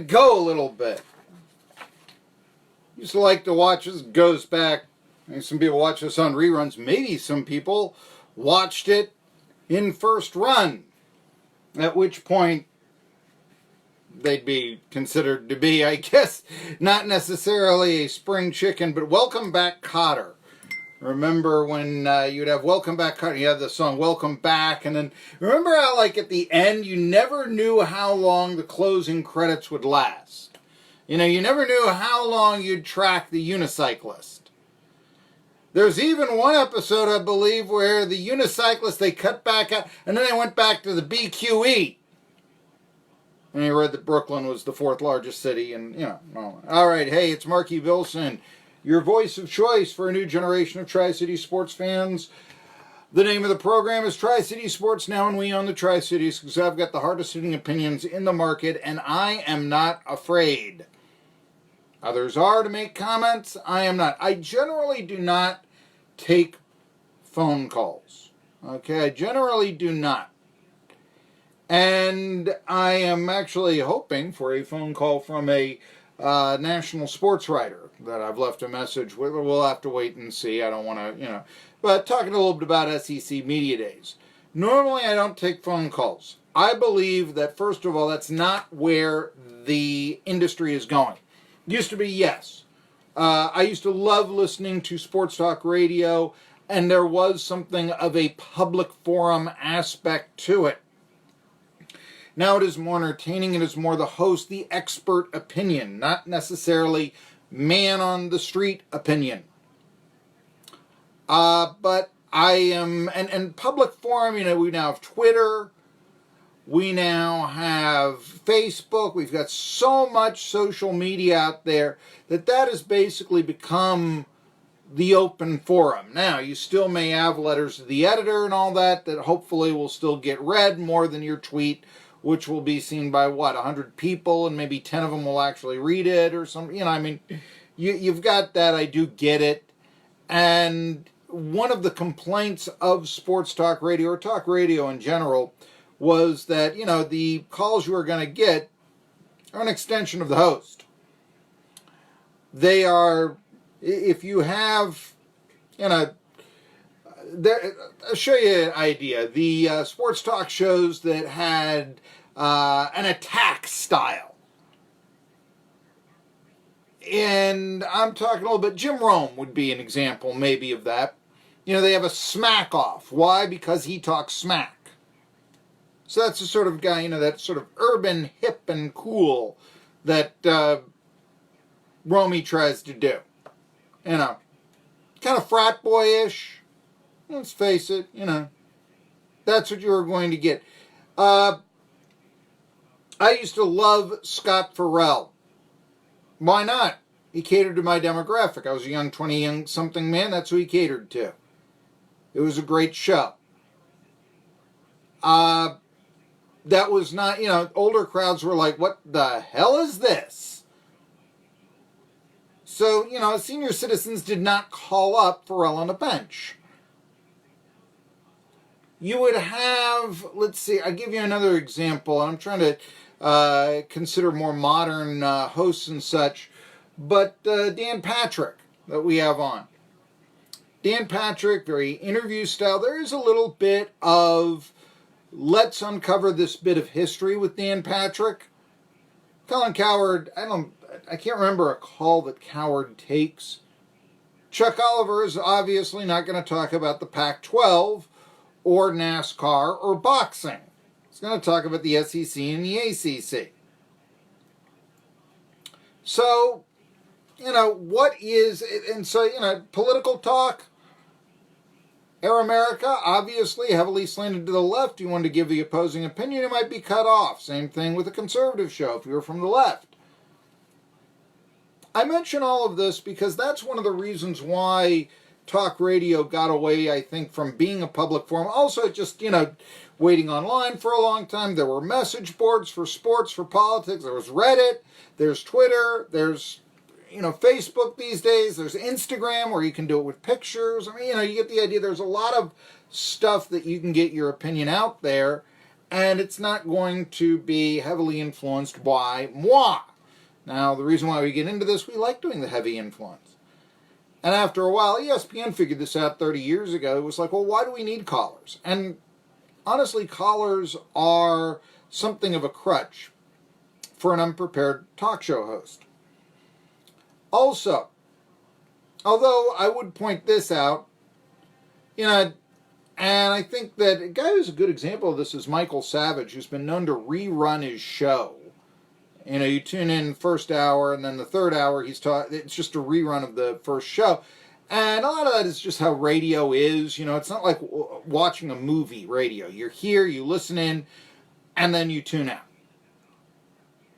it go a little bit. Used to like to watch this. Goes back. Some people watch this on reruns. Maybe some people watched it in first run. At which point they'd be considered to be, I guess, not necessarily a spring chicken, but Welcome Back Kotter. Remember when you'd have Welcome Back Kotter, you had the song Welcome Back, and then remember how, like, at the end, you never knew how long the closing credits would last. You know, you never knew how long you'd track the unicyclist. There's even one episode, I believe, where the unicyclist, they cut back out, and then they went back to the BQE. And I read that Brooklyn was the 4th largest city, and, you know. All right, hey, it's Marky Billson, your voice of choice for a new generation of Tri-City sports fans. The name of the program is Tri-City Sports Now, and we own the Tri-Cities because I've got the hardest-hitting opinions in the market, and I am not afraid. Others are to make comments. I am not. I generally do not take phone calls. Okay, I generally do not. And I am actually hoping for a phone call from a national sports writer that I've left a message with. We'll have to wait and see. I don't want to, But talking a little bit about SEC Media Days. Normally I don't take phone calls. I believe that, first of all, that's not where the industry is going. Used to be, yes. I used to love listening to sports talk radio, and there was something of a public forum aspect to it. Now it is more entertaining. It is more the host, the expert opinion, not necessarily man on the street opinion. But I am, and public forum, we now have Twitter. We now have Facebook. We've got so much social media out there that has basically become the open forum. Now, you still may have letters to the editor and all that hopefully will still get read more than your tweet, which will be seen by, 100 people, and maybe 10 of them will actually read it or something. You've got that. I do get it. And one of the complaints of sports talk radio, or talk radio in general, was that, the calls you are going to get are an extension of the host. They are, if you have, I'll show you an idea. The sports talk shows that had an attack style. And I'm talking a little bit, Jim Rome would be an example maybe of that. They have a smack off. Why? Because he talks smack. So that's the sort of guy, that sort of urban, hip, and cool that Romey tries to do. Kind of frat boyish. Let's face it, that's what you were going to get. I used to love Scott Farrell. Why not? He catered to my demographic. I was a young 20-something man. That's who he catered to. It was a great show. That was not, older crowds were like, what the hell is this? So, senior citizens did not call up Farrell on a bench. You would have, let's see, I'll give you another example. I'm trying to consider more modern hosts and such, but Dan Patrick that we have on. Dan Patrick, very interview style. There is a little bit of, let's uncover this bit of history with Dan Patrick. Colin Cowherd, I can't remember a call that Cowherd takes. Chuck Oliver is obviously not going to talk about the Pac-12 or NASCAR or boxing. He's going to talk about the SEC and the ACC. So, what is, and so, political talk, Air America, obviously heavily slanted to the left. You wanted to give the opposing opinion, it might be cut off. Same thing with a conservative show if you were from the left. I mention all of this because that's one of the reasons why talk radio got away, I think, from being a public forum. Also, just, waiting online for a long time. There were message boards for sports, for politics. There was Reddit. There's Twitter. There's, Facebook these days. There's Instagram where you can do it with pictures. You get the idea. There's a lot of stuff that you can get your opinion out there, and it's not going to be heavily influenced by moi. Now, the reason why we get into this, we like doing the heavy influence. And after a while, ESPN figured this out 30 years ago. It was like, well, why do we need callers? And honestly, callers are something of a crutch for an unprepared talk show host. Also, although I would point this out, and I think that a guy who's a good example of this is Michael Savage, who's been known to rerun his show. You tune in first hour, and then the third hour, it's just a rerun of the first show. And a lot of that is just how radio is. It's not like watching a movie radio. You're here, you listen in, and then you tune out.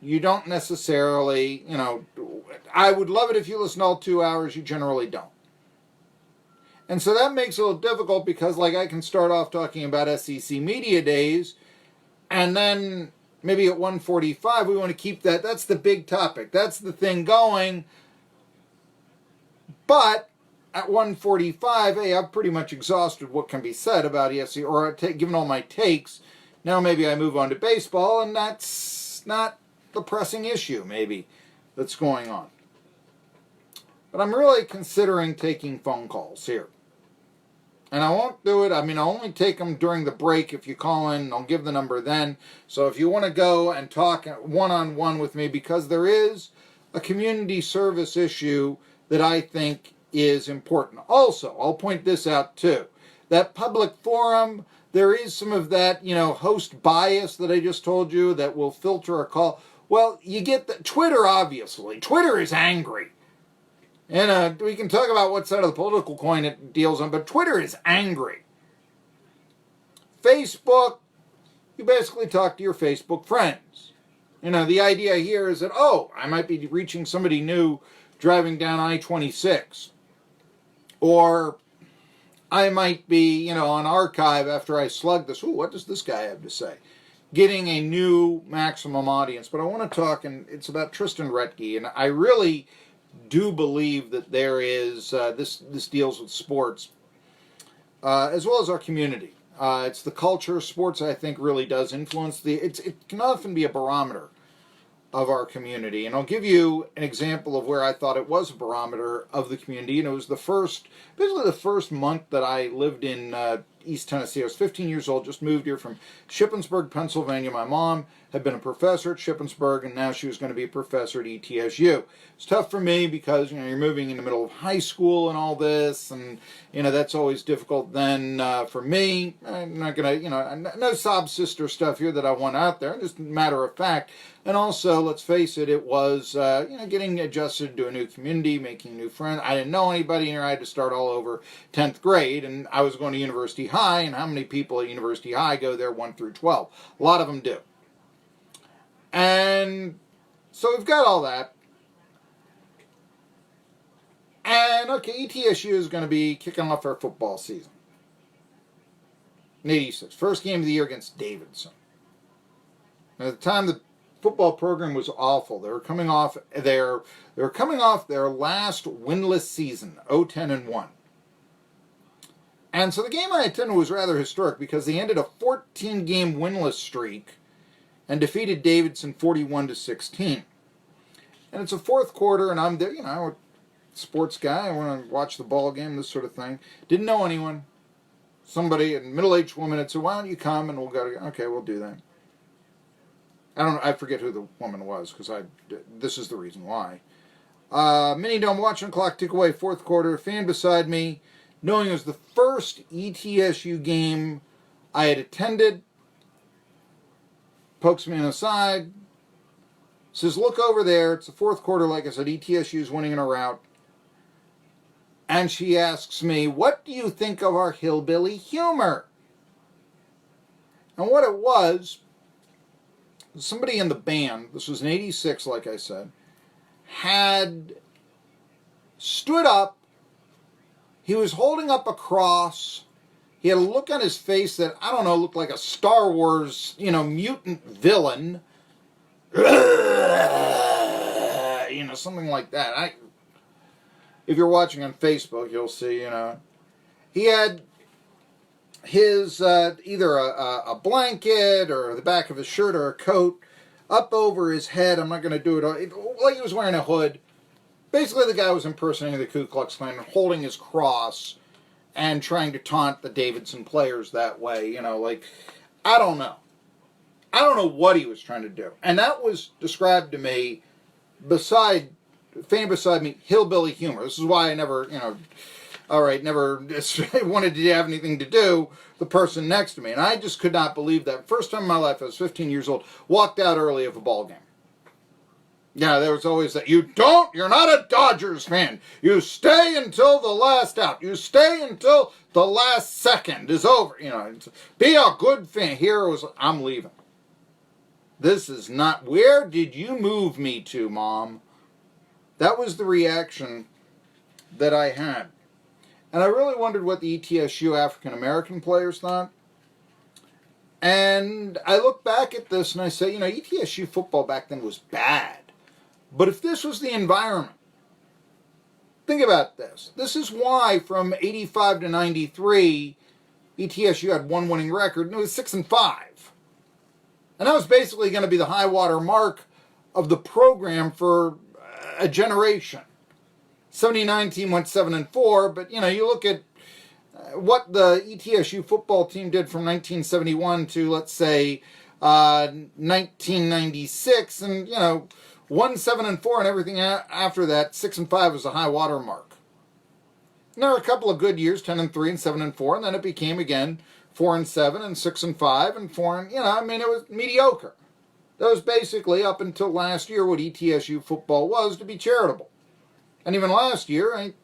You don't necessarily, I would love it if you listen all 2 hours. You generally don't. And so that makes it a little difficult because, I can start off talking about SEC Media Days, and then maybe at 1:45 we want to keep that. That's the big topic. That's the thing going. But at 1:45, hey, I've pretty much exhausted what can be said about SEC, or given all my takes. Now maybe I move on to baseball, and that's not the pressing issue, maybe, that's going on. But I'm really considering taking phone calls here. And I won't do it. I'll only take them during the break. If you call in, I'll give the number then. So if you want to go and talk one-on-one with me, because there is a community service issue that I think is important. Also, I'll point this out too. That public forum, there is some of that, host bias that I just told you that will filter a call. Well, you get Twitter, obviously. Twitter is angry. And we can talk about what side of the political coin it deals on, but Twitter is angry. Facebook, you basically talk to your Facebook friends. The idea here is that, I might be reaching somebody new driving down I-26. Or I might be, on archive after I slug this. What does this guy have to say? Getting a new maximum audience. But I want to talk, and it's about Tristan Rettke, and I really do believe that there is, this deals with sports, as well as our community. It's the culture. Sports, I think, really does influence it can often be a barometer of our community. And I'll give you an example of where I thought it was a barometer of the community. And it was basically the first month that I lived in East Tennessee. I was 15 years old, just moved here from Shippensburg, Pennsylvania. My mom had been a professor at Shippensburg, and now she was going to be a professor at ETSU. It's tough for me because, you're moving in the middle of high school and all this, and, that's always difficult. Then for me, I'm not going to, no sob sister stuff here that I want out there, just matter of fact. And also, let's face it, it was, getting adjusted to a new community, making new friends. I didn't know anybody here. I had to start all over 10th grade, and I was going to University High, and how many people at University High go there 1 through 12? A lot of them do. And so we've got all that. And, okay, ETSU is going to be kicking off our football season. In 86. First game of the year against Davidson. At the time, the football program was awful. They were coming off their last winless season, 0-10-1. And so the game I attended was rather historic because they ended a 14-game winless streak and defeated Davidson 41-16. And it's a fourth quarter, and I'm there, I'm a sports guy. I want to watch the ball game, this sort of thing. Didn't know anyone. Somebody, a middle-aged woman, had said, "Why don't you come and we'll go to?" Okay, we'll do that. I forget who the woman was because this is the reason why. Mini Dome, watching the clock tick away, fourth quarter, fan beside me, knowing it was the first ETSU game I had attended, pokes me on the side, says, "Look over there." It's the fourth quarter, like I said, ETSU is winning in a rout. And she asks me, "What do you think of our hillbilly humor?" And what it was, somebody in the band, this was in 86, like I said, had stood up. He was holding up a cross. He had a look on his face that, I don't know, looked like a Star Wars, mutant villain. Something like that. If you're watching on Facebook, you'll see, he had his, either a blanket or the back of his shirt or a coat up over his head. I'm not going to do it. Like he was wearing a hood. Basically, the guy was impersonating the Ku Klux Klan and holding his cross and trying to taunt the Davidson players that way. You know, like, I don't know. I don't know what he was trying to do. And that was described to me, beside me, hillbilly humor. This is why I never, never wanted to have anything to do with the person next to me. And I just could not believe that. First time in my life, I was 15 years old, walked out early of a ball game. Yeah, there was always that, you're not a Dodgers fan. You stay until the last out. You stay until the last second is over. You know, be a good fan. Here it was, I'm leaving. This is not, where did you move me to, Mom? That was the reaction that I had. And I really wondered what the ETSU African-American players thought. And I look back at this and I say, ETSU football back then was bad. But if this was the environment, think about this. This is why from 85 to 93, ETSU had one winning record, and it was 6-5. And that was basically going to be the high water mark of the program for a generation. 79 team went 7-4, but you look at what the ETSU football team did from 1971 to, let's say, 1996, and 1-7-4, and everything after that. 6-5 was a high water mark. And there were a couple of good years, 10-3 and 7-4, and then it became again 4-7 and 6-5 and 4. And, it was mediocre. That was basically up until last year what ETSU football was, to be charitable. And even last year, I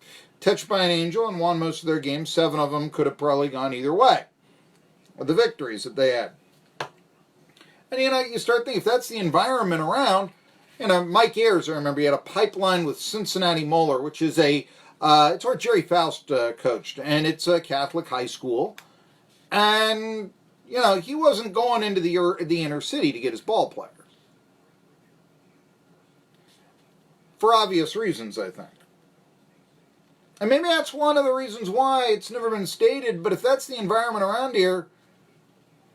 touched by an angel and won most of their games. 7 of them could have probably gone either way, with the victories that they had. And you start thinking, if that's the environment around. Mike Ayers, I remember, he had a pipeline with Cincinnati Moeller, which is it's where Jerry Faust coached, and it's a Catholic high school. And, he wasn't going into the inner city to get his ball players. For obvious reasons, I think. And maybe that's one of the reasons why it's never been stated, but if that's the environment around here,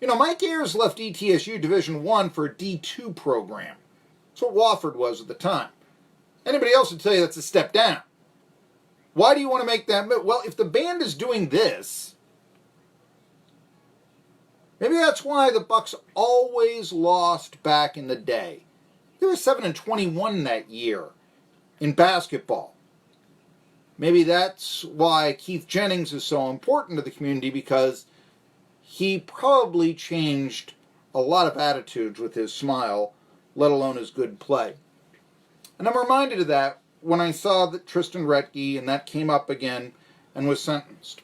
Mike Ayers left ETSU Division I for a D2 program. That's what Wofford was at the time. Anybody else would tell you that's a step down. Why do you want to make that move? Well, if the band is doing this, maybe that's why the Bucs always lost back in the day. They were 7-21 that year in basketball. Maybe that's why Keith Jennings is so important to the community, because he probably changed a lot of attitudes with his smile, let alone his good play. And I'm reminded of that when I saw that Tristan Rettke, and that came up again, and was sentenced.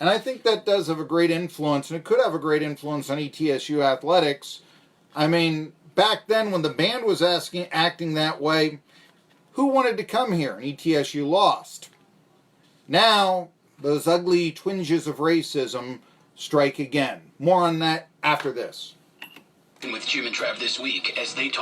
And I think that does have a great influence, and it could have a great influence on ETSU athletics. Back then when the band was acting that way, who wanted to come here? And ETSU lost. Now, those ugly twinges of racism strike again. More on that after this. With Jim and Trav this week as they talk.